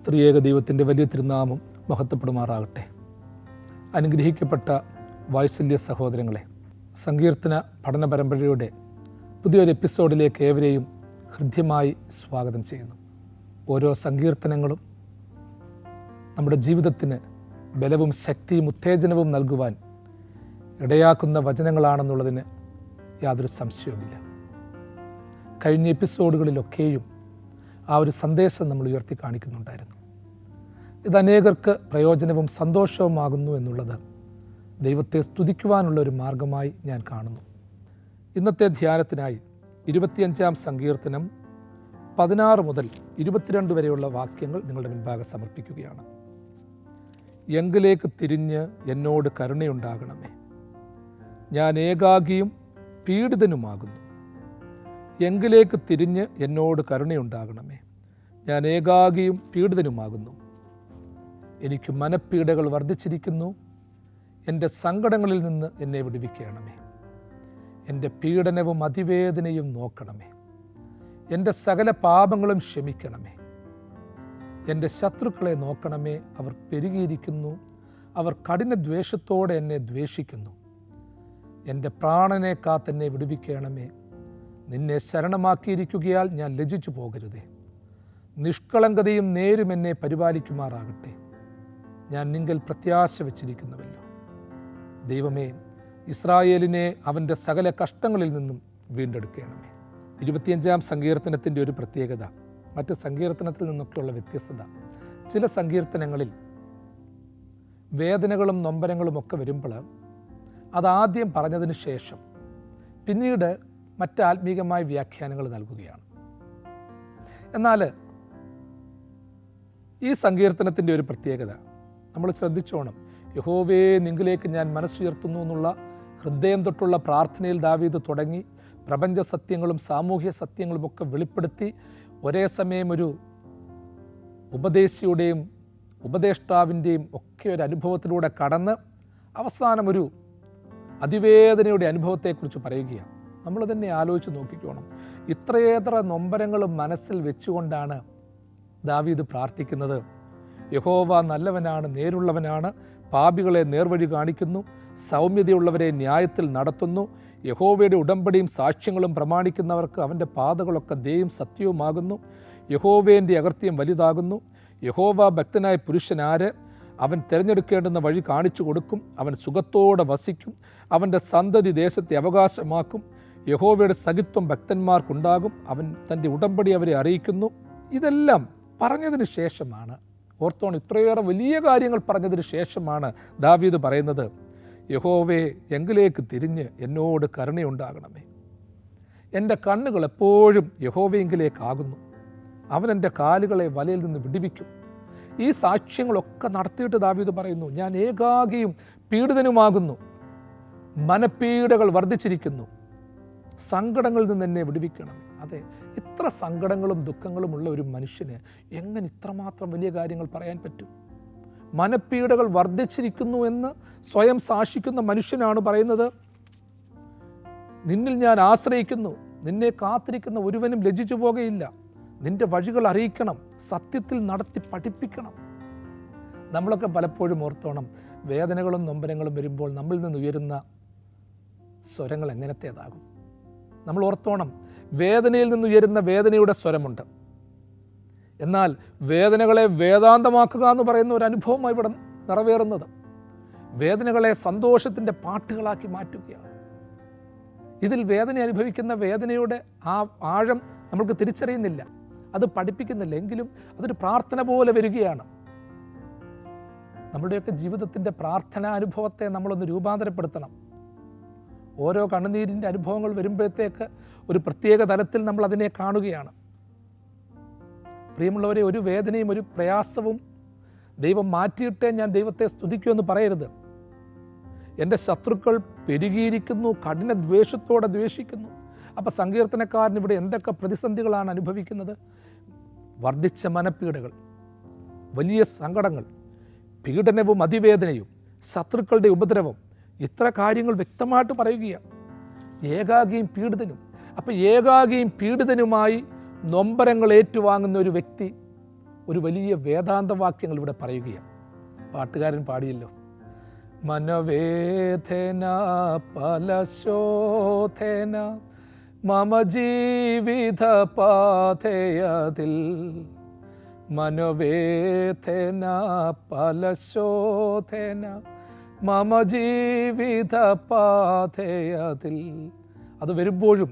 ത്രിയേക ദൈവത്തിൻ്റെ വലിയ തിരുനാമം മഹത്വപ്പെടുമാറാകട്ടെ. അനുഗ്രഹിക്കപ്പെട്ട വാത്സല്യ സഹോദരങ്ങളെ, സങ്കീർത്തന പഠന പരമ്പരയുടെ പുതിയൊരു എപ്പിസോഡിലേക്ക് ഏവരെയും ഹൃദ്യമായി സ്വാഗതം ചെയ്യുന്നു. ഓരോ സങ്കീർത്തനങ്ങളും നമ്മുടെ ജീവിതത്തിന് ബലവും ശക്തിയും ഉത്തേജനവും നൽകുവാൻ ഇടയാക്കുന്ന വചനങ്ങളാണെന്നുള്ളതിന് യാതൊരു സംശയവുമില്ല. കഴിഞ്ഞ എപ്പിസോഡുകളിലൊക്കെയും ആ ഒരു സന്ദേശം നമ്മൾ ഉയർത്തി കാണിക്കുന്നുണ്ടായിരുന്നു. ഇത് അനേകർക്ക് പ്രയോജനവും സന്തോഷവുമാകുന്നു എന്നുള്ളത് ദൈവത്തെ സ്തുതിക്കുവാനുള്ള ഒരു മാർഗമായി ഞാൻ കാണുന്നു. ഇന്നത്തെ ധ്യാനത്തിനായി 25-ാം സങ്കീർത്തനം 16 മുതൽ 22 വരെയുള്ള വാക്യങ്ങൾ നിങ്ങളുടെ മുൻപാകെ സമർപ്പിക്കുകയാണ്. എങ്കിലേക്ക് തിരിഞ്ഞ് എന്നോട് കരുണയുണ്ടാകണമേ, ഞാൻ ഏകാകിയും പീഡിതനുമാകുന്നു. എങ്കിലേക്ക് തിരിഞ്ഞ് എന്നോട് കരുണയുണ്ടാകണമേ, ഞാൻ ഏകാകിയും പീഡിതനുമാകുന്നു. എനിക്ക് മനപ്പീഡകൾ വർദ്ധിച്ചിരിക്കുന്നു. എൻ്റെ സങ്കടങ്ങളിൽ നിന്ന് എന്നെ വിടുവിക്കണമേ. എൻ്റെ പീഡനവും അതിവേദനയും നോക്കണമേ. എൻ്റെ സകല പാപങ്ങളും ക്ഷമിക്കണമേ. എൻ്റെ ശത്രുക്കളെ നോക്കണമേ. അവർ പെരുകിയിരിക്കുന്നു. അവർ കഠിന ദ്വേഷത്തോടെ എന്നെ ദ്വേഷിക്കുന്നു. എൻ്റെ പ്രാണനെ കാത്തെന്നെ വിടുവിക്കണമേ. നിന്നെ ശരണമാക്കിയിരിക്കുകയാൽ ഞാൻ ലജ്ജിച്ചു പോകരുതേ. നിഷ്കളങ്കതയും നേരും എന്നെ പരിപാലിക്കുമാറാകട്ടെ. ഞാൻ നിങ്കൽ പ്രത്യാശ വച്ചിരിക്കുന്നുവല്ലോ. ദൈവമേ, ഇസ്രായേലിനെ അവൻ്റെ സകല കഷ്ടങ്ങളിൽ നിന്നും വീണ്ടെടുക്കണമേ. 25-ാം സങ്കീർത്തനത്തിൻ്റെ ഒരു പ്രത്യേകത, മറ്റ് സങ്കീർത്തനത്തിൽ നിന്നൊക്കെയുള്ള വ്യത്യസ്തത, ചില സങ്കീർത്തനങ്ങളിൽ വേദനകളും നൊമ്പരങ്ങളും ഒക്കെ വരുമ്പോൾ അതാദ്യം പറഞ്ഞതിന് ശേഷം പിന്നീട് മറ്റ് ആത്മീകമായ വ്യാഖ്യാനങ്ങൾ നൽകുകയാണ്. എന്നാൽ ഈ സങ്കീർത്തനത്തിൻ്റെ ഒരു പ്രത്യേകത നമ്മൾ ശ്രദ്ധിച്ചോണം. യഹോവേ, നിങ്കിലേക്ക് ഞാൻ മനസ്സുയർത്തുന്നു എന്നുള്ള ഹൃദയം തൊട്ടുള്ള പ്രാർത്ഥനയിൽ ദാവീദ് തുടങ്ങി പ്രപഞ്ച സത്യങ്ങളും സാമൂഹ്യ സത്യങ്ങളും ഒക്കെ വെളിപ്പെടുത്തി ഒരേ സമയം ഒരു ഉപദേശിയുടെയും ഉപദേഷ്ടാവിൻ്റെയും ഒക്കെ ഒരു അനുഭവത്തിലൂടെ കടന്ന് അവസാനം ഒരു അതിവേദനയുടെ അനുഭവത്തെക്കുറിച്ച് പറയുകയാണ്. നമ്മൾ തന്നെ ആലോചിച്ച് നോക്കിക്കോണം. ഇത്രയേറെ നൊമ്പരങ്ങളും മനസ്സിൽ വെച്ചുകൊണ്ടാണ് ദാവീദ് പ്രാർത്ഥിക്കുന്നത്. യഹോവ നല്ലവനാണ്, നേരുള്ളവനാണ്, പാപികളെ നേർവഴി കാണിക്കുന്നു, സൗമ്യതയുള്ളവരെ ന്യായത്തിൽ നടത്തുന്നു. യഹോവയുടെ ഉടമ്പടിയും സാക്ഷ്യങ്ങളും പ്രമാണിക്കുന്നവർക്ക് അവൻ്റെ പാതകളൊക്കെ ദയയും സത്യവുമാകുന്നു. യഹോവേൻ്റെ അകൃത്യം വലുതാകുന്നു. യഹോവ ഭക്തനായ പുരുഷൻ ആര്? അവൻ തിരഞ്ഞെടുക്കേണ്ടുന്ന വഴി കാണിച്ചു കൊടുക്കും. അവൻ സുഖത്തോടെ വസിക്കും. അവൻ്റെ സന്തതി ദേശത്തെ അവകാശമാക്കും. യഹോവയുടെ സഖിത്വം ഭക്തന്മാർക്കുണ്ടാകും. അവൻ തൻ്റെ ഉടമ്പടി അവരെ അറിയിക്കുന്നു. ഇതെല്ലാം പറഞ്ഞതിന് ശേഷമാണ്, ഓർത്തോൺ, ഇത്രയേറെ വലിയ കാര്യങ്ങൾ പറഞ്ഞതിന് ശേഷമാണ് ദാവീദ് പറയുന്നത്, യഹോവേ, എങ്കിലേക്ക് തിരിഞ്ഞ് എന്നോട് കരുണയുണ്ടാകണമേ. എൻ്റെ കണ്ണുകൾ എപ്പോഴും യഹോവയെങ്കിലേക്കാകുന്നു. അവൻ എൻ്റെ കാലുകളെ വലയിൽ നിന്ന് വിടുവിക്കും. ഈ സാക്ഷ്യങ്ങളൊക്കെ നടത്തിയിട്ട് ദാവീദ് പറയുന്നു, ഞാൻ ഏകാകിയും പീഡിതനുമാകുന്നു. മനപ്പീഡകൾ വർദ്ധിച്ചിരിക്കുന്നു. സങ്കടങ്ങളിൽ നിന്ന് എന്നെ വിടുവിക്കണം. അതെ, ഇത്ര സങ്കടങ്ങളും ദുഃഖങ്ങളും ഉള്ള ഒരു മനുഷ്യന് എങ്ങനെ ഇത്രമാത്രം വലിയ കാര്യങ്ങൾ പറയാൻ പറ്റും? മനപ്പീഡകൾ വർദ്ധിച്ചിരിക്കുന്നു എന്ന് സ്വയം സാക്ഷിക്കുന്ന മനുഷ്യനാണ് പറയുന്നത്, നിന്നിൽ ഞാൻ ആശ്രയിക്കുന്നു. നിന്നെ കാത്തിരിക്കുന്ന ഒരുവനും ലജ്ജിച്ചു പോകുകയില്ല. നിന്റെ വഴികൾ അറിയിക്കണം, സത്യത്തിൽ നടത്തി പഠിപ്പിക്കണം. നമ്മളൊക്കെ പലപ്പോഴും ഓർത്തോണം, വേദനകളും നൊമ്പരങ്ങളും വരുമ്പോൾ നമ്മളിൽ നിന്ന് ഉയരുന്ന സ്വരങ്ങൾ എങ്ങനത്തേതാകും? നമ്മൾ ഓർത്തോണം, വേദനയിൽ നിന്നുയരുന്ന വേദനയുടെ സ്വരമുണ്ട്. എന്നാൽ വേദനകളെ വേദാന്തമാക്കുക എന്ന് പറയുന്ന ഒരു അനുഭവമായി ഇവിടെ നിറവേറുന്നത്. വേദനകളെ സന്തോഷത്തിൻ്റെ പാട്ടുകളാക്കി മാറ്റുകയാണ്. ഇതിൽ വേദന അനുഭവിക്കുന്ന വേദനയുടെ ആ ആഴം നമ്മൾക്ക് തിരിച്ചറിയുന്നില്ല, അത് പഠിപ്പിക്കുന്നില്ല. എങ്കിലും അതൊരു പ്രാർത്ഥന പോലെ വരികയാണ്. നമ്മുടെയൊക്കെ ജീവിതത്തിൻ്റെ പ്രാർത്ഥനാ അനുഭവത്തെ നമ്മളൊന്ന് രൂപാന്തരപ്പെടുത്തണം. ഓരോ കണ്ണുനീരിൻ്റെ അനുഭവങ്ങൾ വരുമ്പോഴത്തേക്ക് ഒരു പ്രത്യേക തലത്തിൽ നമ്മൾ അതിനെ കാണുകയാണ്. പ്രിയമുള്ളവരെ, ഒരു വേദനയും ഒരു പ്രയാസവും ദൈവം മാറ്റിയിട്ടേ ഞാൻ ദൈവത്തെ സ്തുതിക്കുമെന്ന് പറയരുത്. എൻ്റെ ശത്രുക്കൾ പെരുകിയിരിക്കുന്നു, കഠിന ദ്വേഷത്തോടെ ദ്വേഷിക്കുന്നു. അപ്പം സങ്കീർത്തനക്കാരൻ ഇവിടെ എന്തൊക്കെ പ്രതിസന്ധികളാണ് അനുഭവിക്കുന്നത്? വർദ്ധിച്ച മനപ്പീഡകൾ, വലിയ സങ്കടങ്ങൾ, പീഡനവും അതിവേദനയും, ശത്രുക്കളുടെ ഉപദ്രവം, ഇത്ര കാര്യങ്ങൾ വ്യക്തമായിട്ട് പറയുകയാണ്. ഏകാകിയും പീഡിതനും. അപ്പം ഏകാകിയും പീഡിതനുമായി നൊമ്പരങ്ങൾ ഏറ്റുവാങ്ങുന്ന ഒരു വ്യക്തി ഒരു വലിയ വേദാന്ത വാക്യങ്ങൾ ഇവിടെ പറയുകയാണ്. പാട്ടുകാരൻ പാടിയല്ലോ, മനവേദന പലശോധന മമ ജീവിത പാതയതിൽ, മനവേദന പലശോധന മമ ജീവിത പാതയതിൽ. അത് വരുമ്പോഴും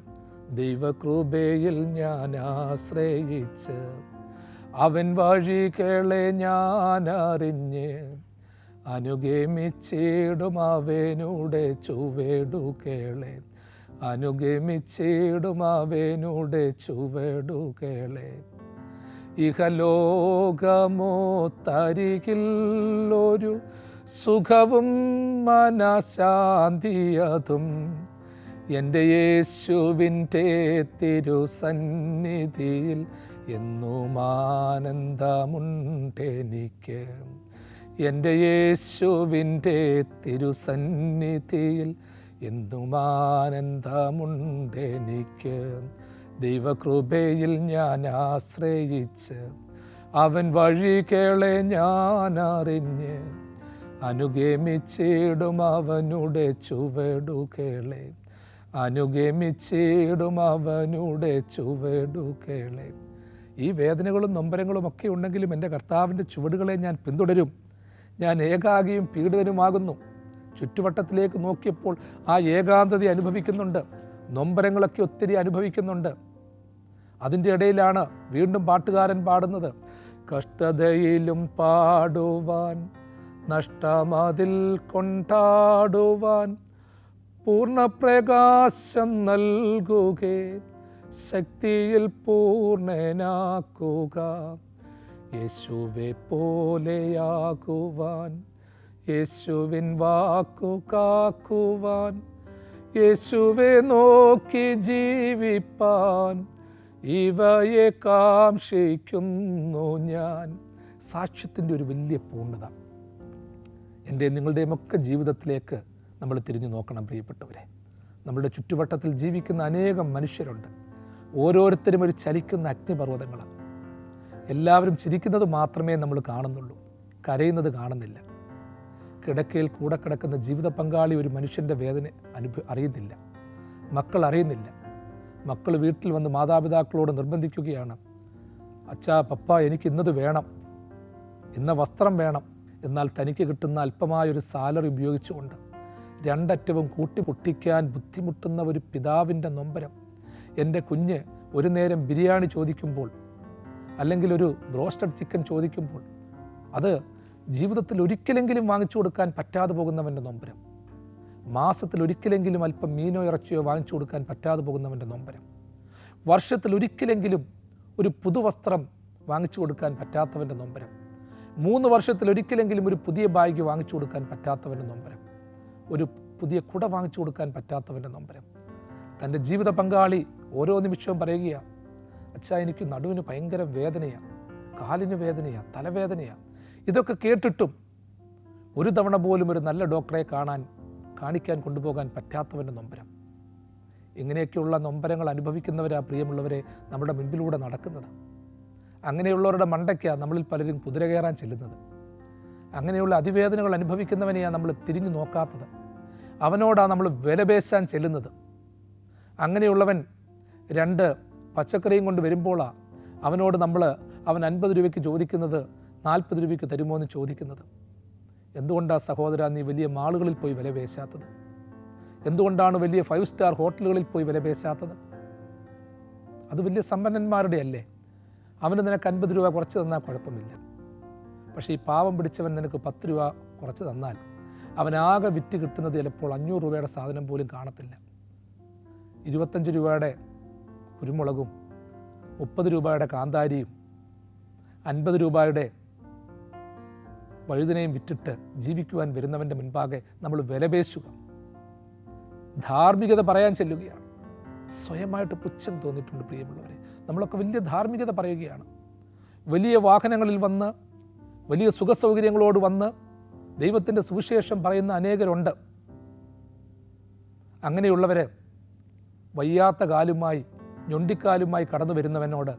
ദൈവകൃപയിൽ ഞാൻ ആശ്രയിച്ച് അവൻ വഴികളെ ഞാൻ അറിഞ്ഞ് അനുഗമിച്ചിടും അവനുടെ ചുവടുകളെ, അനുഗമിച്ചിടും അവനുടെ ചുവടുകളെ. ഇഹലോകമോ തരികിൽ ഒരു സുഖവും മനഃശാന്തിയതും എൻ്റെ യേശുവിൻ്റെ തിരുസന്നിധിയിൽ എന്നും ആനന്ദമുണ്ടെനിക്ക്. എൻ്റെ യേശുവിൻ്റെ തിരുസന്നിധിയിൽ എന്നും ആനന്ദമുണ്ടെനിക്ക്. ദൈവകൃപയിൽ ഞാൻ ആശ്രയിച്ച് അവൻ വഴികളെ ഞാൻ അറിഞ്ഞ് അനുഗമിച്ചിടും അവനുടെ ചുവടുകളെ, അനുഗമിച്ചിടും അവനുടെ ചുവടുകളെ. ഈ വേദനകളും നൊമ്പരങ്ങളും ഒക്കെ ഉണ്ടെങ്കിലും എൻ്റെ കർത്താവിൻ്റെ ചുവടുകളെ ഞാൻ പിന്തുടരും. ഞാൻ ഏകാകിയും പീഡിതനുമാകുന്നു. ചുറ്റുവട്ടത്തിലേക്ക് നോക്കിയപ്പോൾ ആ ഏകാന്തത അനുഭവിക്കുന്നുണ്ട്, നൊമ്പരങ്ങളൊക്കെ ഒത്തിരി അനുഭവിക്കുന്നുണ്ട്. അതിൻ്റെ ഇടയിലാണ് വീണ്ടും പാട്ടുകാരൻ പാടുന്നത്, കഷ്ടതയിലും പാടുവാൻ നഷ്ടമതിൽ കൊണ്ടാടുവാൻ പൂർണ്ണപ്രകാശം നൽകുകേ, ശക്തിയിൽ പൂർണ്ണനാക്കുക. യേശുവെ പോലെയാകുവാൻ, യേശുവിൻ വാക്കു കാക്കുവാൻ, യേശുവെ നോക്കി ജീവിപ്പാൻ ഇവയെ കാംക്ഷിക്കുന്നു ഞാൻ. സാക്ഷ്യത്തിൻ്റെ ഒരു വലിയ പൂർണ്ണത എൻ്റെ നിങ്ങളുടെയും ഒക്കെ ജീവിതത്തിലേക്ക് നമ്മൾ തിരിഞ്ഞു നോക്കണം പ്രിയപ്പെട്ടവരെ. നമ്മുടെ ചുറ്റുവട്ടത്തിൽ ജീവിക്കുന്ന അനേകം മനുഷ്യരുണ്ട്. ഓരോരുത്തരും ഒരു ചലിക്കുന്ന അഗ്നിപർവ്വതങ്ങളാണ്. എല്ലാവരും ചിരിക്കുന്നത് മാത്രമേ നമ്മൾ കാണുന്നുള്ളൂ, കരയുന്നത് കാണുന്നില്ല. കിടക്കയിൽ കൂടെ കിടക്കുന്ന ജീവിത പങ്കാളി ഒരു മനുഷ്യൻ്റെ വേദന അറിയുന്നില്ല, മക്കൾ അറിയുന്നില്ല. മക്കൾ വീട്ടിൽ വന്ന് മാതാപിതാക്കളോട് നിർബന്ധിക്കുകയാണ്, അച്ഛാ പപ്പ എനിക്ക് ഇന്നത് വേണം, ഇന്ന വസ്ത്രം വേണം. എന്നാൽ തനിക്ക് കിട്ടുന്ന അല്പമായൊരു സാലറി ഉപയോഗിച്ചുകൊണ്ട് രണ്ടറ്റവും കൂട്ടിപ്പൊട്ടിക്കാൻ ബുദ്ധിമുട്ടുന്ന ഒരു പിതാവിൻ്റെ നൊമ്പരം. എൻ്റെ കുഞ്ഞ് ഒരു നേരം ബിരിയാണി ചോദിക്കുമ്പോൾ, അല്ലെങ്കിൽ ഒരു ബ്രോസ്റ്റഡ് ചിക്കൻ ചോദിക്കുമ്പോൾ അത് ജീവിതത്തിൽ ഒരിക്കലെങ്കിലും വാങ്ങിച്ചു കൊടുക്കാൻ പറ്റാതെ പോകുന്നവൻ്റെ നൊമ്പരം. മാസത്തിൽ ഒരിക്കലെങ്കിലും അല്പം മീനോ ഇറച്ചിയോ വാങ്ങിച്ചു കൊടുക്കാൻ പറ്റാതെ പോകുന്നവൻ്റെ നൊമ്പരം. വർഷത്തിൽ ഒരിക്കലെങ്കിലും ഒരു പുതുവസ്ത്രം വാങ്ങിച്ചു കൊടുക്കാൻ പറ്റാത്തവൻ്റെ നൊമ്പരം. 3 വർഷത്തിൽ ഒരിക്കലെങ്കിലും ഒരു പുതിയ ബാഗ് വാങ്ങിച്ചു കൊടുക്കാൻ പറ്റാത്തവൻ്റെ നൊമ്പരം. ഒരു പുതിയ കുട വാങ്ങിച്ചു കൊടുക്കാൻ പറ്റാത്തവൻ്റെ നൊമ്പരം. തൻ്റെ ജീവിത പങ്കാളി ഓരോ നിമിഷവും പറയുകയാണ്, അച്ഛാ എനിക്ക് നടുവിന് ഭയങ്കര വേദനയാണ്, കാലിന് വേദനയാണ്, തലവേദനയാണ്. ഇതൊക്കെ കേട്ടിട്ടും ഒരു തവണ പോലും ഒരു നല്ല ഡോക്ടറെ കാണിക്കാൻ കൊണ്ടുപോകാൻ പറ്റാത്തവൻ്റെ നൊമ്പരം. ഇങ്ങനെയൊക്കെയുള്ള നൊമ്പരങ്ങൾ അനുഭവിക്കുന്നവരാ പ്രിയമുള്ളവരെ നമ്മുടെ മുൻപിലൂടെ നടക്കുന്നത്. അങ്ങനെയുള്ളവരുടെ മണ്ടയ്ക്കാണ് നമ്മളിൽ പലരും കുതിര കയറാൻ ചെല്ലുന്നത്. അങ്ങനെയുള്ള അതിവേദനകൾ അനുഭവിക്കുന്നവനെയാണ് നമ്മൾ തിരിഞ്ഞു നോക്കാത്തത്. അവനോടാണ് നമ്മൾ വിലപേശാൻ ചെല്ലുന്നത്. അങ്ങനെയുള്ളവൻ 2 പച്ചക്കറിയും കൊണ്ട് വരുമ്പോഴാണ് അവനോട് അവൻ 50 രൂപയ്ക്ക് ചോദിക്കുന്നത് 40 രൂപയ്ക്ക് തരുമോ എന്ന് ചോദിക്കുന്നത്. എന്തുകൊണ്ടാണ് സഹോദര നീ വലിയ മാളുകളിൽ പോയി വിലപേശാത്തത്? എന്തുകൊണ്ടാണ് വലിയ 5 സ്റ്റാർ ഹോട്ടലുകളിൽ പോയി വിലപേശാത്തത്? അത് വലിയ സമ്പന്നന്മാരുടെ അല്ലേ? അവന് നിനക്ക് 50 രൂപ കുറച്ച് തന്നാൽ കുഴപ്പമില്ല. പക്ഷേ ഈ പാവം പിടിച്ചവൻ നിനക്ക് 10 രൂപ കുറച്ച് തന്നാൽ അവനാകെ വിറ്റ് കിട്ടുന്നത് ചിലപ്പോൾ 500 രൂപയുടെ സാധനം പോലും കാണത്തില്ല. 25 രൂപയുടെ കുരുമുളകും 30 രൂപയുടെ കാന്താരിയും 50 രൂപയുടെ വഴുതനയും വിറ്റിട്ട് ജീവിക്കുവാൻ വരുന്നവൻ്റെ മുൻപാകെ നമ്മൾ വിലപേശുക, ധാർമ്മികത പറയാൻ ചെല്ലുകയാണ്. സ്വയമായിട്ട് പുച്ഛം തോന്നിയിട്ടുണ്ട് പ്രിയമുള്ളവരെ. നമ്മളൊക്കെ വലിയ ധാർമ്മികത പറയുകയാണ്. വലിയ വാഹനങ്ങളിൽ വന്ന്, വലിയ സുഖസൗകര്യങ്ങളോട് വന്ന് ദൈവത്തിൻ്റെ സുവിശേഷം പറയുന്ന അനേകരുണ്ട്. അങ്ങനെയുള്ളവർ വയ്യാത്ത കാലുമായി, ഞൊണ്ടിക്കാലുമായി കടന്നു വരുന്നവനോട്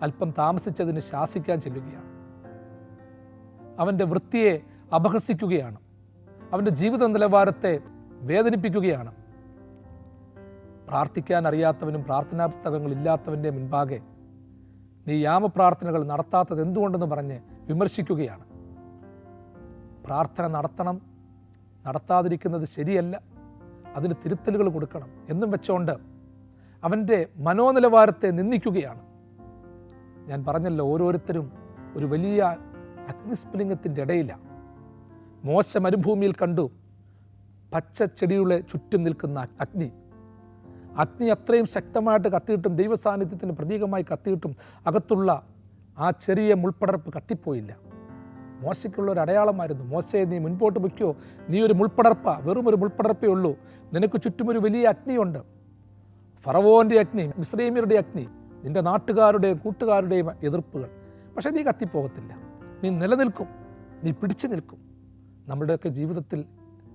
അല്പം താമസിച്ചതിന് ശാസിക്കാൻ ചെല്ലുകയാണ്. അവൻ്റെ വൃത്തിയെ അപഹസിക്കുകയാണ്, അവൻ്റെ ജീവിത നിലവാരത്തെ വേദനിപ്പിക്കുകയാണ്. പ്രാർത്ഥിക്കാൻ അറിയാത്തവനും പ്രാർത്ഥനാ പുസ്തകങ്ങളില്ലാത്തവൻ്റെ മുൻപാകെ നീ യാമപ്രാർത്ഥനകൾ നടത്താത്തത് എന്തുകൊണ്ടെന്ന് പറഞ്ഞ് വിമർശിക്കുകയാണ്. പ്രാർത്ഥന നടത്തണം, നടത്താതിരിക്കുന്നത് ശരിയല്ല, അതിന് തിരുത്തലുകൾ കൊടുക്കണം എന്നും വെച്ചുകൊണ്ട് അവൻ്റെ മനോനിലവാരത്തെ നിന്ദിക്കുകയാണ്. ഞാൻ പറഞ്ഞല്ലോ, ഓരോരുത്തരും ഒരു വലിയ അഗ്നിസ്ഫുലിംഗത്തിൻ്റെ ഇടയിലാണ്. മോശ മരുഭൂമിയിൽ കണ്ടു പച്ചച്ചെടിയുടെ ചുറ്റും നിൽക്കുന്ന അഗ്നി അത്രയും ശക്തമായിട്ട് കത്തിയിട്ടും, ദൈവസാന്നിധ്യത്തിന് പ്രതീകമായി കത്തിയിട്ടും അകത്തുള്ള ആ ചെറിയ മുൾപ്പടർപ്പ് കത്തിപ്പോയില്ല. മോശയ്ക്കുള്ള ഒരു അടയാളമായിരുന്നു. മോശയെ, നീ മുൻപോട്ട് വയ്ക്കോ, നീ ഒരു മുൾപ്പടർപ്പ, വെറും ഒരു മുൾപ്പടർപ്പേ ഉള്ളൂ, നിനക്ക് ചുറ്റും ഒരു വലിയ അഗ്നിയുണ്ട്, ഫറവോൻ്റെ അഗ്നി, മിസ്രൈമ്യരുടെ അഗ്നി, നിന്റെ നാട്ടുകാരുടെയും കൂട്ടുകാരുടെയും എതിർപ്പുകൾ, പക്ഷേ നീ കത്തിപ്പോകത്തില്ല, നീ നിലനിൽക്കും, നീ പിടിച്ചു നിൽക്കും. നമ്മുടെയൊക്കെ ജീവിതത്തിൽ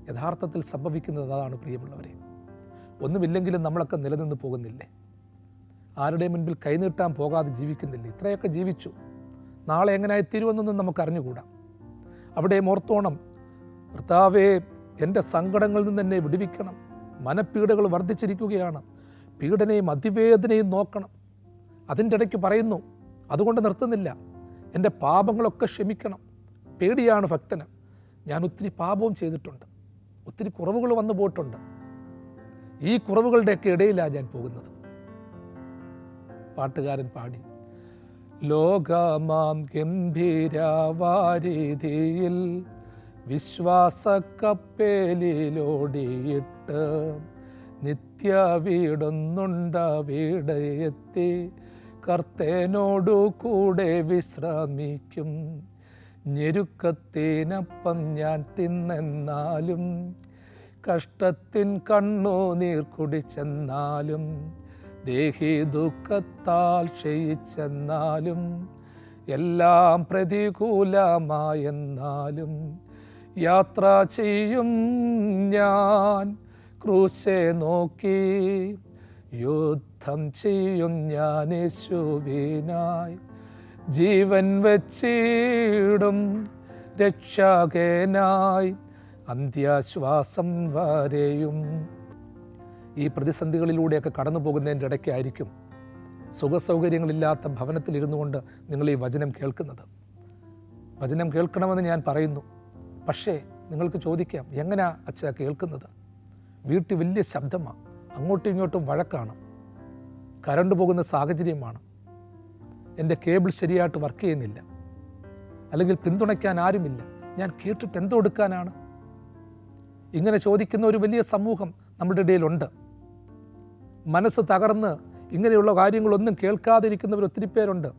യഥാർത്ഥത്തിൽ സംഭവിക്കുന്നത് അതാണ് പ്രിയമുള്ളവരെ. ഒന്നുമില്ലെങ്കിലും നമ്മളൊക്കെ നിലനിന്ന് പോകുന്നില്ലേ? ആരുടെ മുൻപിൽ കൈനീട്ടാൻ പോകാതെ ജീവിക്കുന്നില്ലേ? ഇത്രയൊക്കെ ജീവിച്ചു, നാളെ എങ്ങനെയായി തീരുമെന്നൊന്നും നമുക്ക് അറിഞ്ഞുകൂടാ. അവിടെ ഓർത്തോണം, കർത്താവേ, എൻ്റെ സങ്കടങ്ങളിൽ നിന്ന് എന്നെ വിടുവിക്കണം, മനപ്പീഡകൾ വർദ്ധിച്ചിരിക്കുകയാണ്, പീഡനയും അതിവേദനയും നോക്കണം. അതിൻ്റെ ഇടയ്ക്ക് പറയുന്നു, അതുകൊണ്ട് നിർത്തുന്നില്ല, എൻ്റെ പാപങ്ങളൊക്കെ ക്ഷമിക്കണം. പേടിയാണ് ഭക്തന്. ഞാൻ ഒത്തിരി പാപവും ചെയ്തിട്ടുണ്ട്, ഒത്തിരി കുറവുകൾ വന്നു പോയിട്ടുണ്ട്. ഈ കുറവുകളുടെയൊക്കെ ഇടയിലാണ് ഞാൻ പോകുന്നത്. പാട്ടുകാരൻ പാടി, ലോകമാം ഗംഭീരവാരിധിയിൽ വിശ്വാസക്കപ്പേലിലോടിയിട്ട് നിത്യ വീടൊന്നുണ്ട വീട് എത്തി കർത്തേനോടു കൂടെ വിശ്രമിക്കും. ഞെരുക്കത്തിനപ്പം ഞാൻ തിന്നെന്നാലും കഷ്ടത്തിൻ കണ്ണുനീർ കുടിച്ചെന്നാലും ദേഹി ദുഃഖത്താൽ ക്ഷയിച്ചെന്നാലും എല്ലാം പ്രതികൂലമായെന്നാലും യാത്ര ചെയ്യും ഞാൻ ക്രൂശെ നോക്കി, യുദ്ധം ചെയ്യും ഞാൻ യേശുവിനായി, ജീവൻ വച്ചിടും രക്ഷകനായി അന്ത്യശ്വാസം വരെയും. ഈ പ്രതിസന്ധികളിലൂടെയൊക്കെ കടന്നു പോകുന്നതിൻ്റെ ഇടയ്ക്കായിരിക്കും സുഖസൗകര്യങ്ങളില്ലാത്ത ഭവനത്തിലിരുന്നു കൊണ്ട് നിങ്ങൾ ഈ വചനം കേൾക്കുന്നത്. വചനം കേൾക്കണമെന്ന് ഞാൻ പറയുന്നു, പക്ഷേ നിങ്ങൾക്ക് ചോദിക്കാം, എങ്ങനെയാ അച്ഛാ കേൾക്കുന്നത്? വീട്ടിൽ വലിയ ശബ്ദമാണ്, അങ്ങോട്ടും ഇങ്ങോട്ടും വഴക്കാണ്, കറണ്ട് പോകുന്ന സാഹചര്യമാണ്, എൻ്റെ കേബിൾ ശരിയായിട്ട് വർക്ക് ചെയ്യുന്നില്ല, അല്ലെങ്കിൽ പിന്തുണയ്ക്കാൻ ആരുമില്ല, ഞാൻ കേട്ടിട്ട് എന്തോ എടുക്കാനാണ്? ഇങ്ങനെ ചോദിക്കുന്ന ഒരു വലിയ സമൂഹം നമ്മുടെ ഇടയിലുണ്ട്. മനസ്സ് തകർന്ന് ഇങ്ങനെയുള്ള കാര്യങ്ങളൊന്നും കേൾക്കാതിരിക്കുന്നവർ ഒത്തിരി പേരുണ്ട്.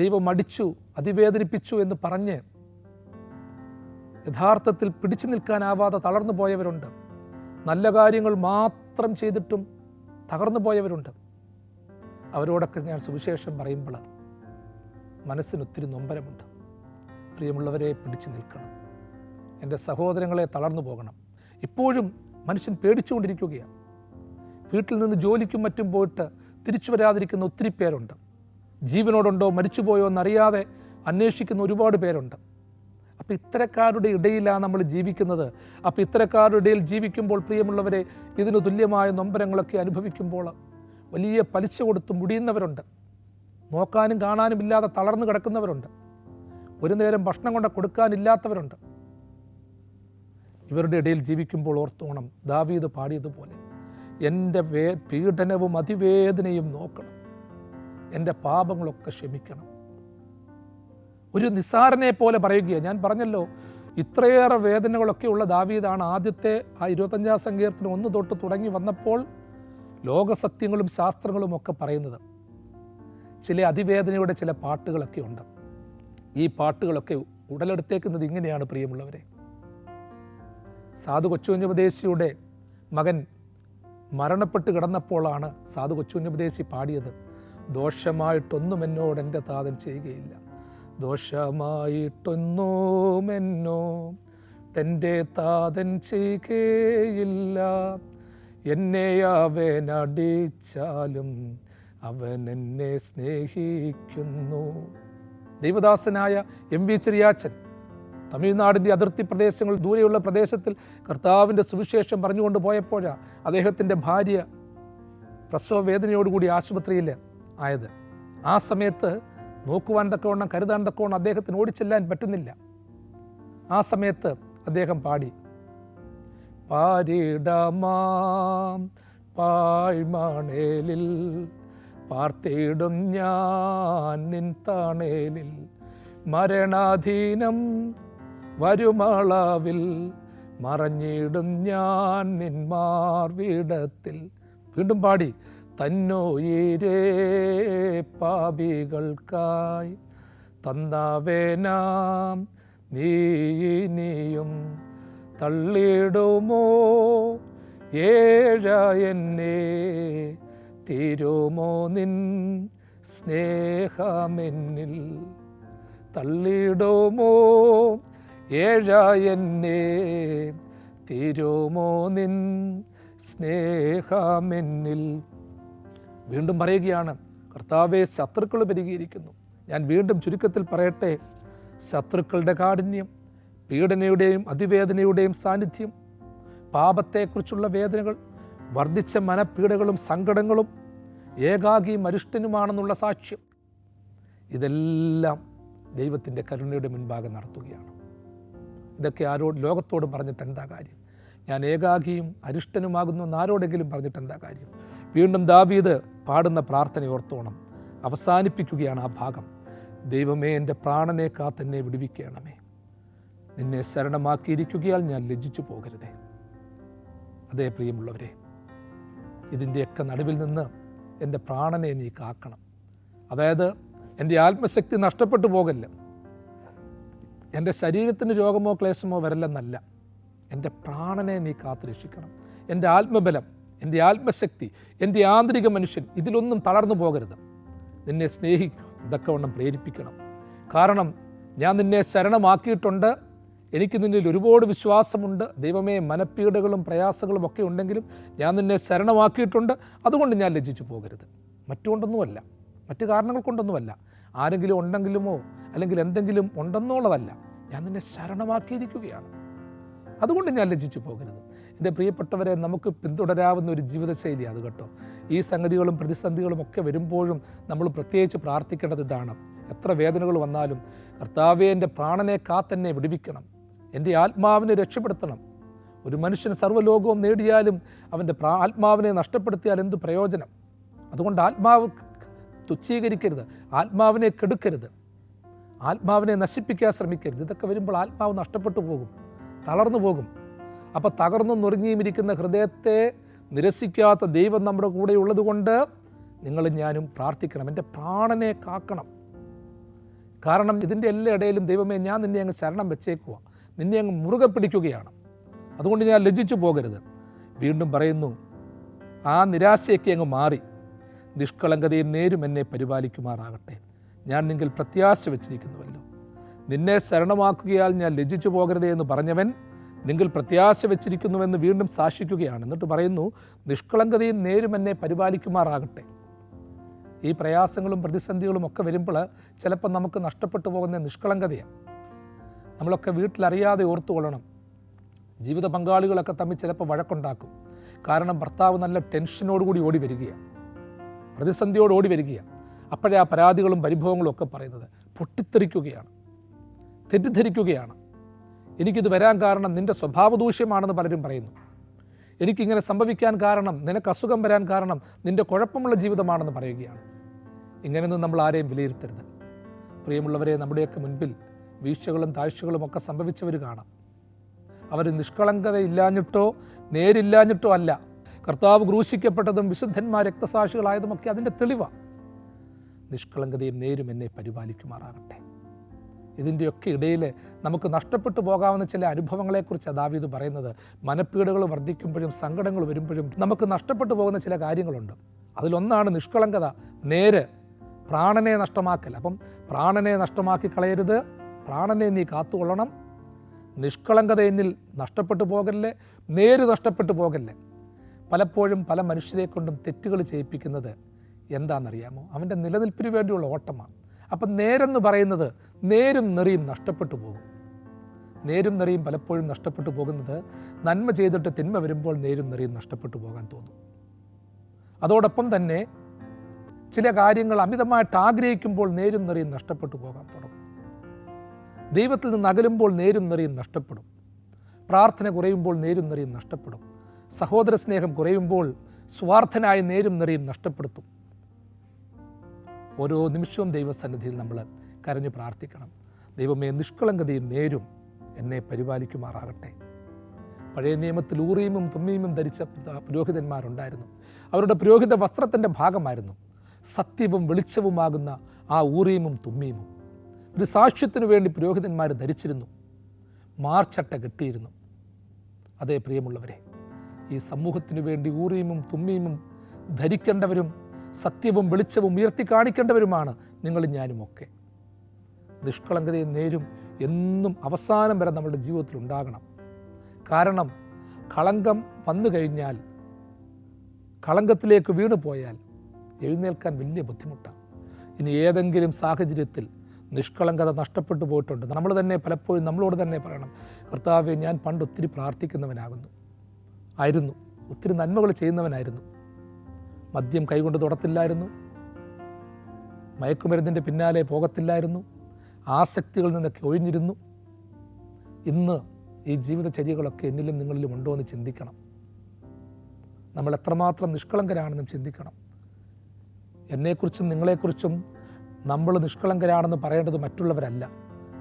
ദൈവം അടിച്ചു, അതിവേദനിപ്പിച്ചു എന്ന് പറഞ്ഞ് യഥാർത്ഥത്തിൽ പിടിച്ചു നിൽക്കാനാവാതെ തളർന്നു പോയവരുണ്ട്. നല്ല കാര്യങ്ങൾ മാത്രം ചെയ്തിട്ടും തകർന്നു പോയവരുണ്ട്. അവരോടൊക്കെ ഞാൻ സുവിശേഷം പറയുമ്പോൾ മനസ്സിന് ഒത്തിരി നൊമ്പരമുണ്ട്. പ്രിയമുള്ളവരെ, പിടിച്ചു നിൽക്കണം. എൻ്റെ സഹോദരങ്ങളെ, തളർന്നു പോകണം. ഇപ്പോഴും മനുഷ്യൻ പേടിച്ചുകൊണ്ടിരിക്കുകയാണ്. വീട്ടിൽ നിന്ന് ജോലിക്കും മറ്റും പോയിട്ട് തിരിച്ചു വരാതിരിക്കുന്ന ഒത്തിരി പേരുണ്ട്. ജീവനോടുണ്ടോ മരിച്ചുപോയോ എന്നറിയാതെ അന്വേഷിക്കുന്ന ഒരുപാട് പേരുണ്ട്. അപ്പോൾ ഇത്തരക്കാരുടെ ഇടയിലാണ് നമ്മൾ ജീവിക്കുന്നത്. അപ്പോൾ ഇത്തരക്കാരുടെ ഇടയിൽ ജീവിക്കുമ്പോൾ പ്രിയമുള്ളവരെ, ഇതിന് തുല്യമായ നൊമ്പരങ്ങളൊക്കെ അനുഭവിക്കുമ്പോൾ വലിയ പലിശ കൊടുത്ത് മുടിയുന്നവരുണ്ട്. നോക്കാനും കാണാനും ഇല്ലാതെ തളർന്നു കിടക്കുന്നവരുണ്ട്. ഒരു നേരം ഭക്ഷണം കൊണ്ട് കൊടുക്കാനില്ലാത്തവരുണ്ട്. ഇവരുടെ ഇടയിൽ ജീവിക്കുമ്പോൾ ഓർത്തോണം, ദാവീദ് പാടിയതുപോലെ, എൻ്റെ പീഡനവും അതിവേദനയും നോക്കണം, എൻ്റെ പാപങ്ങളൊക്കെ ക്ഷമിക്കണം. ഒരു നിസ്സാരനെ പോലെ പറയുകയാണ്. ഞാൻ പറഞ്ഞല്ലോ, ഇത്രയേറെ വേദനകളൊക്കെ ഉള്ള ദാവീദാണ് ആദ്യത്തെ ആ 25-ാം സങ്കീർത്തനം 1 തൊട്ട് തുടങ്ങി വന്നപ്പോൾ ലോകസത്യങ്ങളും ശാസ്ത്രങ്ങളും ഒക്കെ പറയുന്നത്. ചില അതിവേദനയുടെ ചില പാട്ടുകളൊക്കെ ഉണ്ട്. ഈ പാട്ടുകളൊക്കെ ഉടലെടുത്തേക്കുന്നത് ഇങ്ങനെയാണ് പ്രിയമുള്ളവരെ. സാധു കൊച്ചുകുഞ്ഞുപദേശിയുടെ മകൻ മരണപ്പെട്ട് കിടന്നപ്പോഴാണ് സാധു കൊച്ചുകുഞ്ഞുപദേശി പാടിയത്, ദോഷമായിട്ടൊന്നും എന്നോട് എൻ്റെ താതൻ ചെയ്യുകയില്ല, ദോഷമായിട്ടൊന്നും എന്നോട് താതൻ ചെയ്യുകയില്ല, എന്നെ അവൻ അടിച്ചാലും അവൻ എന്നെ സ്നേഹിക്കുന്നു. ദൈവദാസനായ MV ചെറിയാച്ചൻ തമിഴ്നാടിൻ്റെ അതിർത്തി പ്രദേശങ്ങൾ ദൂരെയുള്ള പ്രദേശത്തിൽ കർത്താവിൻ്റെ സുവിശേഷം പറഞ്ഞുകൊണ്ട് പോയപ്പോഴാണ് അദ്ദേഹത്തിൻ്റെ ഭാര്യ പ്രസവ വേദനയോടുകൂടി ആശുപത്രിയിൽ ആയത്. ആ സമയത്ത് നോക്കുവാൻ തക്കവണ്ണം, കരുതാൻ തക്കവണ്ണം അദ്ദേഹത്തിന് ഓടിച്ചെല്ലാൻ പറ്റുന്നില്ല. ആ സമയത്ത് അദ്ദേഹം പാടി, പാരിടമാം പാഴ്മണലിൽ പാർത്തിടും ഞാൻ നിൻ താണേലിൽ, മരണാധീനം വരുമളവിൽ മറഞ്ഞിടും ഞാൻ നിൻ മാർവിടത്തിൽ. വീണ്ടും പാടി, തന്നോയിരേ പാപികൾക്കായി തന്നവേനാം നീയും തള്ളിടുമോ ഏഴ എന്നെ, തീരുമോ നിൻ സ്നേഹമെന്നിൽ, തള്ളിടുമോ ഏഴ എന്നെ, തീരുമോ നിൻ സ്നേഹമെന്നിൽ. വീണ്ടും പറയുകയാണ്, കർത്താവേ ശത്രുക്കൾ പെരുകിയിരിക്കുന്നു. ഞാൻ വീണ്ടും ചുരുക്കത്തിൽ പറയട്ടെ, ശത്രുക്കളുടെ കാഠിന്യം, പീഡനയുടെയും അതിവേദനയുടെയും സാന്നിധ്യം, പാപത്തെക്കുറിച്ചുള്ള വേദനകൾ, വർദ്ധിച്ച മനപ്പീഡകളും സങ്കടങ്ങളും, ഏകാകിയും അരിഷ്ടനുമാണെന്നുള്ള സാക്ഷ്യം, ഇതെല്ലാം ദൈവത്തിൻ്റെ കരുണയുടെ മുൻപാകെ നടത്തുകയാണ്. ഇതൊക്കെ ലോകത്തോട് പറഞ്ഞിട്ട് എന്താ കാര്യം? ഞാൻ ഏകാകിയും അരിഷ്ടനുമാകുന്നു എന്ന് ആരോടെങ്കിലും പറഞ്ഞിട്ട് എന്താ കാര്യം? വീണ്ടും ദാവീദ് പാടുന്ന പ്രാർത്ഥന ഓർത്തോണം. അവസാനിപ്പിക്കുകയാണ് ആ ഭാഗം. ദൈവമേ, എൻ്റെ പ്രാണനെ കാത്തെന്നെ വിടുവിക്കണമേ. നിന്നെ ശരണമാക്കിയിരിക്കുകയാൽ ഞാൻ ലജ്ജിച്ചു പോകരുതേ. അതേ പ്രിയമുള്ളവരെ, ഇതിൻ്റെയൊക്കെ നടുവിൽ നിന്ന് എൻ്റെ പ്രാണനെ നീ കാക്കണം. അതായത് എൻ്റെ ആത്മശക്തി നഷ്ടപ്പെട്ടു പോകല്ല, എൻ്റെ ശരീരത്തിന് രോഗമോ ക്ലേശമോ വരല്ലെന്നല്ല, എൻ്റെ പ്രാണനെ നീ കാത്തുരക്ഷിക്കണം. എൻ്റെ ആത്മബലം, എൻ്റെ ആത്മശക്തി, എൻ്റെ ആന്തരിക മനുഷ്യൻ, ഇതിലൊന്നും തളർന്നു പോകരുത്. നിന്നെ സ്നേഹിക്കും ഇതൊക്കെ പ്രേരിപ്പിക്കണം. കാരണം ഞാൻ നിന്നെ ശരണമാക്കിയിട്ടുണ്ട്, എനിക്ക് നിന്നിൽ ഒരുപാട് വിശ്വാസമുണ്ട്. ദൈവമേ, മനപ്പീഡകളും പ്രയാസങ്ങളും ഒക്കെ ഉണ്ടെങ്കിലും ഞാൻ നിന്നെ ശരണമാക്കിയിട്ടുണ്ട്. അതുകൊണ്ട് ഞാൻ ലജ്ജിച്ചു പോകരുത്. മറ്റുകൊണ്ടൊന്നുമല്ല, മറ്റു കാരണങ്ങൾ കൊണ്ടൊന്നുമല്ല, ആരെങ്കിലും ഉണ്ടെങ്കിലുമോ അല്ലെങ്കിൽ എന്തെങ്കിലും ഉണ്ടെന്നുള്ളതല്ല. ഞാൻ നിന്നെ ശരണമാക്കിയിരിക്കുകയാണ്, അതുകൊണ്ട് ഞാൻ ലജ്ജിച്ചു പോകരുത്. എൻ്റെ പ്രിയപ്പെട്ടവരെ, നമുക്ക് പിന്തുടരാവുന്ന ഒരു ജീവിതശൈലി അത് കേട്ടോ. ഈ സംഗതികളും പ്രതിസന്ധികളും ഒക്കെ വരുമ്പോഴും നമ്മൾ പ്രത്യേകിച്ച് പ്രാർത്ഥിക്കേണ്ടത് ഇതാണ്. എത്ര വേദനകൾ വന്നാലും, കർത്താവേ, എൻ്റെ പ്രാണനെ കാത്തെന്നെ വിടുവിക്കണം, എൻ്റെ ആത്മാവിനെ രക്ഷപ്പെടുത്തണം. ഒരു മനുഷ്യൻ സർവ്വലോകവും നേടിയാലും അവൻ്റെ ആത്മാവിനെ നഷ്ടപ്പെടുത്തിയാൽ എന്ത് പ്രയോജനം? അതുകൊണ്ട് ആത്മാവ് തുച്ഛീകരിക്കരുത്, ആത്മാവിനെ കെടുക്കരുത്, ആത്മാവിനെ നശിപ്പിക്കാൻ ശ്രമിക്കരുത്. ഇതൊക്കെ വരുമ്പോൾ ആത്മാവ് നഷ്ടപ്പെട്ടു പോകും, തളർന്നു പോകും. അപ്പോൾ തകർന്നു നുറുങ്ങിയും ഇരിക്കുന്ന ഹൃദയത്തെ നിരസിക്കാത്ത ദൈവം നമ്മുടെ കൂടെ ഉള്ളത് കൊണ്ട് നിങ്ങളും ഞാനും പ്രാർത്ഥിക്കണം, എൻ്റെ പ്രാണനെ കാക്കണം. കാരണം ഇതിൻ്റെ എല്ലാ ഇടയിലും ദൈവമേ, ഞാൻ നിന്നെ അങ്ങ് ശരണം വെച്ചേക്കുക, നിന്നെ അങ്ങ് മുറുകെ പിടിക്കുകയാണ്, അതുകൊണ്ട് ഞാൻ ലജ്ജിച്ചു പോകരുത്. വീണ്ടും പറയുന്നു, ആ നിരാശയൊക്കെ അങ്ങ് മാറി നിഷ്കളങ്കതയും നേരും എന്നെ പരിപാലിക്കുമാറാകട്ടെ. ഞാൻ നിങ്ങൾ പ്രത്യാശ വെച്ചിരിക്കുന്നുവല്ലോ. നിന്നെ ശരണമാക്കുകയാൽ ഞാൻ ലജ്ജിച്ചു പോകരുതേ എന്ന് പറഞ്ഞവൻ നിങ്ങൾ പ്രത്യാശ വെച്ചിരിക്കുന്നുവെന്ന് വീണ്ടും സാക്ഷിക്കുകയാണ്. എന്നിട്ട് പറയുന്നു, നിഷ്കളങ്കതയും നേരും എന്നെ പരിപാലിക്കുമാറാകട്ടെ. ഈ പ്രയാസങ്ങളും പ്രതിസന്ധികളും ഒക്കെ വരുമ്പോൾ ചിലപ്പോൾ നമുക്ക് നഷ്ടപ്പെട്ടു പോകുന്ന നിഷ്കളങ്കതയാണ്. നമ്മളൊക്കെ വീട്ടിലറിയാതെ ഓർത്തുകൊള്ളണം. ജീവിത പങ്കാളികളൊക്കെ തമ്മിൽ ചിലപ്പോൾ വഴക്കുണ്ടാക്കും. കാരണം ഭർത്താവ് നല്ല ടെൻഷനോടുകൂടി ഓടി വരികയാണ്, പ്രതിസന്ധിയോട് ഓടി വരികയാണ്. അപ്പോഴേ ആ പരാതികളും പരിഭവങ്ങളും ഒക്കെ പറയുന്നത് പൊട്ടിത്തെറിക്കുകയാണ്, തെറ്റിദ്ധരിക്കുകയാണ്. എനിക്കിത് വരാൻ കാരണം നിൻ്റെ സ്വഭാവദൂഷ്യമാണെന്ന് പലരും പറയുന്നു. എനിക്കിങ്ങനെ സംഭവിക്കാൻ കാരണം, നിനക്ക് അസുഖം വരാൻ കാരണം നിൻ്റെ കുഴപ്പമുള്ള ജീവിതമാണെന്ന് പറയുകയാണ്. ഇങ്ങനെയൊന്നും നമ്മൾ ആരെയും വിലയിരുത്തരുത്. പ്രിയമുള്ളവരെ, നമ്മുടെയൊക്കെ മുൻപിൽ വീഴ്ചകളും താഴ്ചകളും ഒക്കെ സംഭവിച്ചവർ കാണാം. അവർ നിഷ്കളങ്കതയില്ലാഞ്ഞിട്ടോ നേരില്ലാഞ്ഞിട്ടോ അല്ല. കർത്താവ് ക്രൂശിക്കപ്പെട്ടതും വിശുദ്ധന്മാർ രക്തസാക്ഷികളായതുമൊക്കെ അതിൻ്റെ തെളിവാണ്. നിഷ്കളങ്കതയും നേരും എന്നെ പരിപാലിക്കുമാറാകട്ടെ. ഇതിൻ്റെയൊക്കെ ഇടയിൽ നമുക്ക് നഷ്ടപ്പെട്ടു പോകാവുന്ന ചില അനുഭവങ്ങളെക്കുറിച്ച് ദാവീദ് പറയുന്നത്. മനപ്പീഡകൾ വർദ്ധിക്കുമ്പോഴും സങ്കടങ്ങൾ വരുമ്പോഴും നമുക്ക് നഷ്ടപ്പെട്ടു പോകുന്ന ചില കാര്യങ്ങളുണ്ട്. അതിലൊന്നാണ് നിഷ്കളങ്കത, നേര്, പ്രാണനെ നഷ്ടമാക്കൽ. അപ്പം പ്രാണനെ നഷ്ടമാക്കി കളയരുത്, പ്രാണനെ നീ കാത്തുകൊള്ളണം. നിഷ്കളങ്കത എന്നിൽ നഷ്ടപ്പെട്ടു പോകല്ലേ, നേര് നഷ്ടപ്പെട്ടു പോകല്ലേ. പലപ്പോഴും പല മനുഷ്യരെ കൊണ്ടും തെറ്റുകൾ ചെയ്യിപ്പിക്കുന്നത് എന്താണെന്നറിയാമോ? അവൻ്റെ നിലനിൽപ്പിന് വേണ്ടിയുള്ള ഓട്ടമാണ്. അപ്പം നേരെന്ന് പറയുന്നത് നേരും നെറിയും നഷ്ടപ്പെട്ടു പോകും. നേരും നിറയും പലപ്പോഴും നഷ്ടപ്പെട്ടു പോകുന്നത് നന്മ ചെയ്തിട്ട് തിന്മ വരുമ്പോൾ നേരും നിറയും നഷ്ടപ്പെട്ടു പോകാൻ തോന്നും. അതോടൊപ്പം തന്നെ ചില കാര്യങ്ങൾ അമിതമായിട്ട് ആഗ്രഹിക്കുമ്പോൾ നേരും നിറയും നഷ്ടപ്പെട്ടു പോകാൻ തുടങ്ങും. ദൈവത്തിൽ നിന്ന് അകലുമ്പോൾ നേരും നിറയും നഷ്ടപ്പെടും. പ്രാർത്ഥന കുറയുമ്പോൾ നേരും നിറയും നഷ്ടപ്പെടും. സഹോദര സ്നേഹം കുറയുമ്പോൾ സ്വാർത്ഥനായ നേരും നിറയും നഷ്ടപ്പെടുത്തും. ഓരോ നിമിഷവും ദൈവസന്നിധിയിൽ നമ്മൾ കരഞ്ഞു പ്രാർത്ഥിക്കണം. ദൈവമേ, നിഷ്കളങ്കതയും നേരും എന്നെ പരിപാലിക്കുമാറാകട്ടെ. പഴയ നിയമത്തിൽ ഊറീമും തുമ്മീമും ധരിച്ച പുരോഹിതന്മാരുണ്ടായിരുന്നു. അവരുടെ പുരോഹിത വസ്ത്രത്തിൻ്റെ ഭാഗമായിരുന്നു സത്യവും വെളിച്ചവുമാകുന്ന ആ ഊറീമും തുമ്മീമും. ഒരു സാക്ഷ്യത്തിനു വേണ്ടി പുരോഹിതന്മാർ ധരിച്ചിരുന്നു, മാർച്ചട്ട കെട്ടിയിരുന്നു. അതേ പ്രിയമുള്ളവരെ, ഈ സമൂഹത്തിനു വേണ്ടി ഊറീമും തുമ്മീമും ധരിക്കേണ്ടവരും സത്യവും വെളിച്ചവും ഉയർത്തി കാണിക്കേണ്ടവരുമാണ് നിങ്ങളും ഞാനുമൊക്കെ. നിഷ്കളങ്കതയും നേരും എന്നും അവസാനം വരെ നമ്മുടെ ജീവിതത്തിൽ ഉണ്ടാകണം. കാരണം കളങ്കം വന്നു കഴിഞ്ഞാൽ, കളങ്കത്തിലേക്ക് വീണു പോയാൽ എഴുന്നേൽക്കാൻ വലിയ ബുദ്ധിമുട്ടാണ്. ഇനി ഏതെങ്കിലും സാഹചര്യത്തിൽ നിഷ്കളങ്കത നഷ്ടപ്പെട്ടു പോയിട്ടുണ്ട്, നമ്മൾ തന്നെ പലപ്പോഴും നമ്മളോട് തന്നെ പറയണം, കർത്താവേ, ഞാൻ പണ്ട് ഒത്തിരി പ്രാർത്ഥിക്കുന്നവനായിരുന്നു, ഒത്തിരി നന്മകൾ ചെയ്യുന്നവനായിരുന്നു, മദ്യം കൈകൊണ്ട് തൊടത്തില്ലായിരുന്നു, മയക്കുമരുന്നിൻ്റെ പിന്നാലെ പോകത്തില്ലായിരുന്നു, ആസക്തികളിൽ നിന്നൊക്കെ ഒഴിഞ്ഞിരുന്നു. ഇന്ന് ഈ ജീവിതചര്യകളൊക്കെ എന്നിലും നിങ്ങളിലും ഉണ്ടോ എന്ന് ചിന്തിക്കണം. നമ്മൾ എത്രമാത്രം നിഷ്കളങ്കരാണെന്നും ചിന്തിക്കണം. എന്നെക്കുറിച്ചും നിങ്ങളെക്കുറിച്ചും നമ്മൾ നിഷ്കളങ്കരാണെന്ന് പറയേണ്ടത് മറ്റുള്ളവരല്ല,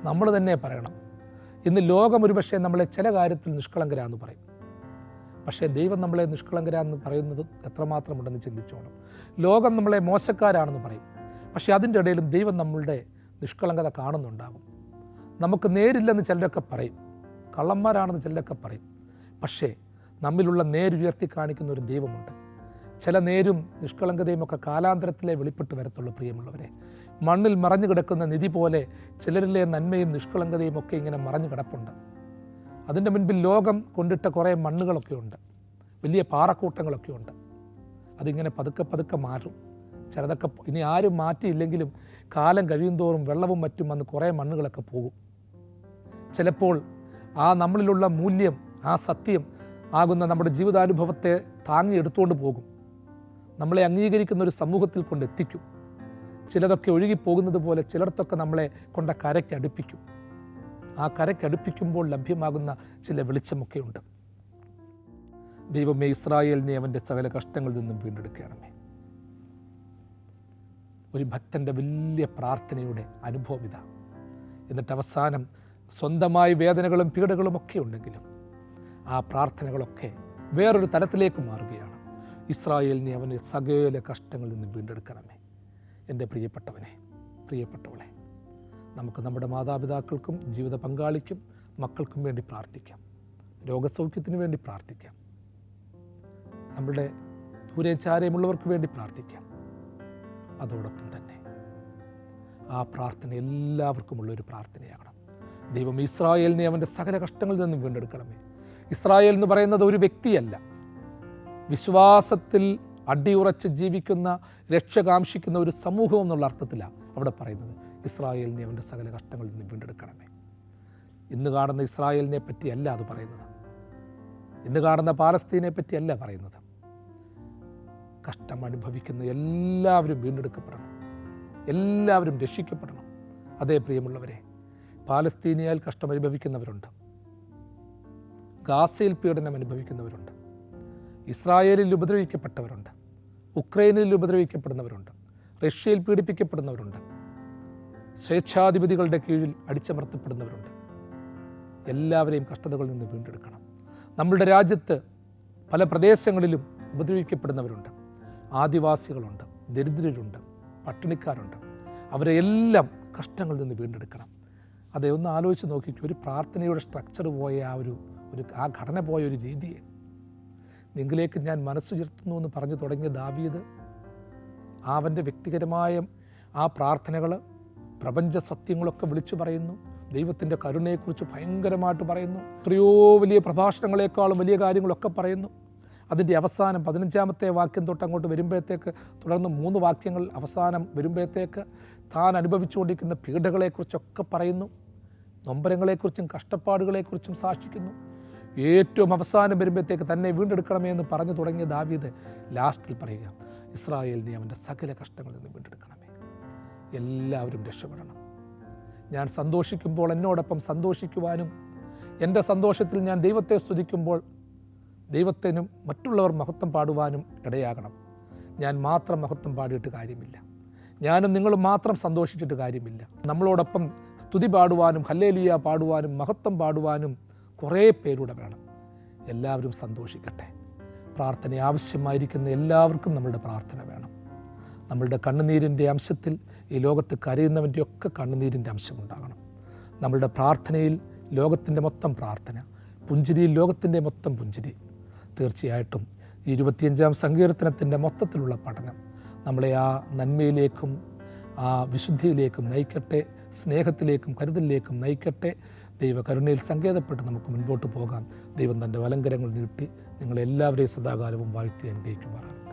നമ്മൾ തന്നെ പറയണം. ഇന്ന് ലോകം ഒരുപക്ഷെ നമ്മളെ ചില കാര്യത്തിൽ നിഷ്കളങ്കരാന്ന് പറയും. പക്ഷേ ദൈവം നമ്മളെ നിഷ്കളങ്കരാന്ന് പറയുന്നത് എത്രമാത്രമുണ്ടെന്ന് ചിന്തിച്ചോണം. ലോകം നമ്മളെ മോശക്കാരാണെന്ന് പറയും. പക്ഷേ അതിൻ്റെ ഇടയിലും ദൈവം നമ്മളുടെ നിഷ്കളങ്കത കാണുന്നുണ്ടാകും. നമുക്ക് നേരില്ലെന്ന് ചിലരൊക്കെ പറയും, കള്ളന്മാരാണെന്ന് ചിലരൊക്കെ പറയും. പക്ഷേ നമ്മിലുള്ള നേരുയർത്തി കാണിക്കുന്ന ഒരു ദൈവമുണ്ട്. ചില നേരും നിഷ്കളങ്കതയും ഒക്കെ കാലാന്തരത്തിലെ വെളിപ്പെട്ട് വരത്തുള്ളൂ. പ്രിയമുള്ളവരെ, മണ്ണിൽ മറഞ്ഞു കിടക്കുന്ന നിധി പോലെ ചിലരിലെ നന്മയും നിഷ്കളങ്കതയും ഒക്കെ ഇങ്ങനെ മറഞ്ഞു കിടപ്പുണ്ട്. അതിൻ്റെ മുൻപിൽ ലോകം കൊണ്ടിട്ട കുറേ മണ്ണുകളൊക്കെ ഉണ്ട്, വലിയ പാറക്കൂട്ടങ്ങളൊക്കെ ഉണ്ട്. അതിങ്ങനെ പതുക്കെ പതുക്കെ മാറും. ചിലതൊക്കെ ഇനി ആരും മാറ്റിയില്ലെങ്കിലും കാലം കഴിയുന്തോറും വെള്ളവും മറ്റും വന്ന് കുറേ മണ്ണുകളൊക്കെ പോകും. ചിലപ്പോൾ ആ നമ്മളിലുള്ള മൂല്യം, ആ സത്യം ആകുന്ന നമ്മുടെ ജീവിതാനുഭവത്തെ താങ്ങിയെടുത്തുകൊണ്ട് പോകും. നമ്മളെ അംഗീകരിക്കുന്ന ഒരു സമൂഹത്തിൽ കൊണ്ടെത്തിക്കും. ചിലതൊക്കെ ഒഴുകിപ്പോകുന്നത് പോലെ ചിലർക്കൊക്കെ നമ്മളെ കൊണ്ട് കരയ്ക്കടുപ്പിക്കും. ആ കരയ്ക്കടുപ്പിക്കുമ്പോൾ ലഭ്യമാകുന്ന ചില വെളിച്ചമൊക്കെ ഉണ്ട്. ദൈവമേ, ഇസ്രായേലിനെ അവൻ്റെ സകല കഷ്ടങ്ങളിൽ നിന്നും വീണ്ടെടുക്കണമേ. ഒരു ഭക്തൻ്റെ വലിയ പ്രാർത്ഥനയുടെ അനുഭവം ഇതാ. എന്നിട്ട് അവസാനം സ്വന്തമായി വേദനകളും പീഡകളും ഒക്കെ ഉണ്ടെങ്കിലും ആ പ്രാർത്ഥനകളൊക്കെ വേറൊരു തലത്തിലേക്ക് മാറുകയാണ്. ഇസ്രായേലിനെ അവൻ്റെ സകല കഷ്ടങ്ങളിൽ നിന്നും വീണ്ടെടുക്കണമേ. എൻ്റെ പ്രിയപ്പെട്ടവനെ, പ്രിയപ്പെട്ടവളെ, നമുക്ക് നമ്മുടെ മാതാപിതാക്കൾക്കും ജീവിത പങ്കാളിക്കും മക്കൾക്കും വേണ്ടി പ്രാർത്ഥിക്കാം. രോഗസൗഖ്യത്തിന് വേണ്ടി പ്രാർത്ഥിക്കാം. നമ്മുടെ ദൂരേച്ചാരമുള്ളവർക്ക് വേണ്ടി പ്രാർത്ഥിക്കാം. അതോടൊപ്പം തന്നെ ആ പ്രാർത്ഥന എല്ലാവർക്കുമുള്ളൊരു പ്രാർത്ഥനയാകണം. ദൈവം ഇസ്രായേലിനെ അവൻ്റെ സകല കഷ്ടങ്ങളിൽ നിന്നും വീണ്ടെടുക്കണമേ. ഇസ്രായേൽ എന്ന് പറയുന്നത് ഒരു വ്യക്തിയല്ല, വിശ്വാസത്തിൽ അടിയുറച്ച് ജീവിക്കുന്ന, രക്ഷകാംക്ഷിക്കുന്ന ഒരു സമൂഹം എന്നുള്ള അർത്ഥത്തിലാണ് അവിടെ പറയുന്നത്. ഇസ്രായേലിനെ അവൻ്റെ സകല കഷ്ടങ്ങളിൽ നിന്ന് വീണ്ടെടുക്കണമേ. ഇന്ന് കാണുന്ന ഇസ്രായേലിനെ പറ്റിയല്ല അത് പറയുന്നത്. ഇന്ന് കാണുന്ന പാലസ്തീനെ പറ്റിയല്ല പറയുന്നത്. കഷ്ടം അനുഭവിക്കുന്ന എല്ലാവരും വീണ്ടെടുക്കപ്പെടണം, എല്ലാവരും രക്ഷിക്കപ്പെടണം. അതേ പ്രിയമുള്ളവരെ, പാലസ്തീനിയാൽ കഷ്ടം അനുഭവിക്കുന്നവരുണ്ട്, ഗാസയിൽ പീഡനം അനുഭവിക്കുന്നവരുണ്ട്, ഇസ്രായേലിൽ ഉപദ്രവിക്കപ്പെട്ടവരുണ്ട്, ഉക്രൈനിൽ ഉപദ്രവിക്കപ്പെടുന്നവരുണ്ട്, റഷ്യയിൽ പീഡിപ്പിക്കപ്പെടുന്നവരുണ്ട്, സ്വേച്ഛാധിപതികളുടെ കീഴിൽ അടിച്ചമർത്തപ്പെടുന്നവരുണ്ട്. എല്ലാവരെയും കഷ്ടതകളിൽ നിന്ന് വീണ്ടെടുക്കണം. നമ്മളുടെ രാജ്യത്ത് പല പ്രദേശങ്ങളിലും ഉപദ്രവിക്കപ്പെടുന്നവരുണ്ട്, ആദിവാസികളുണ്ട്, ദരിദ്രരുണ്ട്, പട്ടിണിക്കാരുണ്ട്. അവരെ എല്ലാം കഷ്ടങ്ങളിൽ നിന്ന് വീണ്ടെടുക്കണം. അതേ, ഒന്ന് ആലോചിച്ച് നോക്കിക്കോ. ഒരു പ്രാർത്ഥനയുടെ സ്ട്രക്ചർ പോയ ആ ഘടന പോയ ഒരു രീതിയെ നിങ്ങളിലേക്ക് ഞാൻ മനസ്സുയർത്തുന്നു എന്ന് പറഞ്ഞു തുടങ്ങിയ ദാവീദ്, അവൻ്റെ വ്യക്തിപരമായ ആ പ്രാർത്ഥനകൾ, പ്രപഞ്ച സത്യങ്ങളൊക്കെ വിളിച്ചു പറയുന്നു. ദൈവത്തിൻ്റെ കരുണയെക്കുറിച്ച് ഭയങ്കരമായിട്ട് പറയുന്നു. എത്രയോ വലിയ പ്രഭാഷണങ്ങളെക്കാളും വലിയ കാര്യങ്ങളൊക്കെ പറയുന്നു. അതിൻ്റെ അവസാനം 15-ാമത്തെ വാക്യം തൊട്ട് അങ്ങോട്ട് വരുമ്പോഴത്തേക്ക്, തുടർന്ന് 3 വാക്യങ്ങൾ അവസാനം വരുമ്പോഴത്തേക്ക് താൻ അനുഭവിച്ചുകൊണ്ടിരിക്കുന്ന പീഡകളെക്കുറിച്ചൊക്കെ പറയുന്നു. നൊമ്പരങ്ങളെക്കുറിച്ചും കഷ്ടപ്പാടുകളെക്കുറിച്ചും സാക്ഷിക്കുന്നു. ഏറ്റവും അവസാനം വരുമ്പോഴത്തേക്ക് തന്നെ വീണ്ടെടുക്കണമേ എന്ന് പറഞ്ഞു തുടങ്ങിയ ദാവീദ് ലാസ്റ്റിൽ പറയുക, ഇസ്രായേലിനെ അവൻ്റെ സകല കഷ്ടങ്ങളിൽ നിന്ന് വീണ്ടെടുക്കണമേ. എല്ലാവരും രക്ഷപ്പെടണം. ഞാൻ സന്തോഷിക്കുമ്പോൾ എന്നോടൊപ്പം സന്തോഷിക്കുവാനും എൻ്റെ സന്തോഷത്തിൽ ഞാൻ ദൈവത്തെ സ്തുതിക്കുമ്പോൾ ദൈവത്തിനും മറ്റുള്ളവർ മഹത്വം പാടുവാനും ഇടയാകണം. ഞാൻ മാത്രം മഹത്വം പാടിയിട്ട് കാര്യമില്ല, ഞാനും നിങ്ങളും മാത്രം സന്തോഷിച്ചിട്ട് കാര്യമില്ല. നമ്മളോടൊപ്പം സ്തുതി പാടുവാനും ഹല്ലേലൂയ പാടുവാനും മഹത്വം പാടുവാനും കുറേ പേരുടെ വേണം. എല്ലാവരും സന്തോഷിക്കട്ടെ. പ്രാർത്ഥന ആവശ്യമായിരിക്കുന്ന എല്ലാവർക്കും നമ്മളുടെ പ്രാർത്ഥന വേണം. നമ്മളുടെ കണ്ണുനീരിൻ്റെ അംശത്തിൽ ഈ ലോകത്ത് കരയുന്നവൻ്റെ ഒക്കെ കണ്ണുനീരിൻ്റെ അംശമുണ്ടാകണം. നമ്മളുടെ പ്രാർത്ഥനയിൽ ലോകത്തിൻ്റെ മൊത്തം പ്രാർത്ഥന, പുഞ്ചിരിയിൽ ലോകത്തിൻ്റെ മൊത്തം പുഞ്ചിരി. തീർച്ചയായിട്ടും ഈ 25-ാം സങ്കീർത്തനത്തിൻ്റെ മൊത്തത്തിലുള്ള പഠനം നമ്മളെ ആ നന്മയിലേക്കും ആ വിശുദ്ധിയിലേക്കും നയിക്കട്ടെ, സ്നേഹത്തിലേക്കും കരുതലിലേക്കും നയിക്കട്ടെ. ദൈവകരുണയിൽ സങ്കേതപ്പെട്ട് നമുക്ക് മുൻപോട്ട് പോകാം. ദൈവം തൻ്റെ വലങ്കരങ്ങൾ നീട്ടി നിങ്ങളെല്ലാവരെയും സദാകാലവും വാഴ്ത്തി അനുഗ്രഹിക്കുമാറാകും.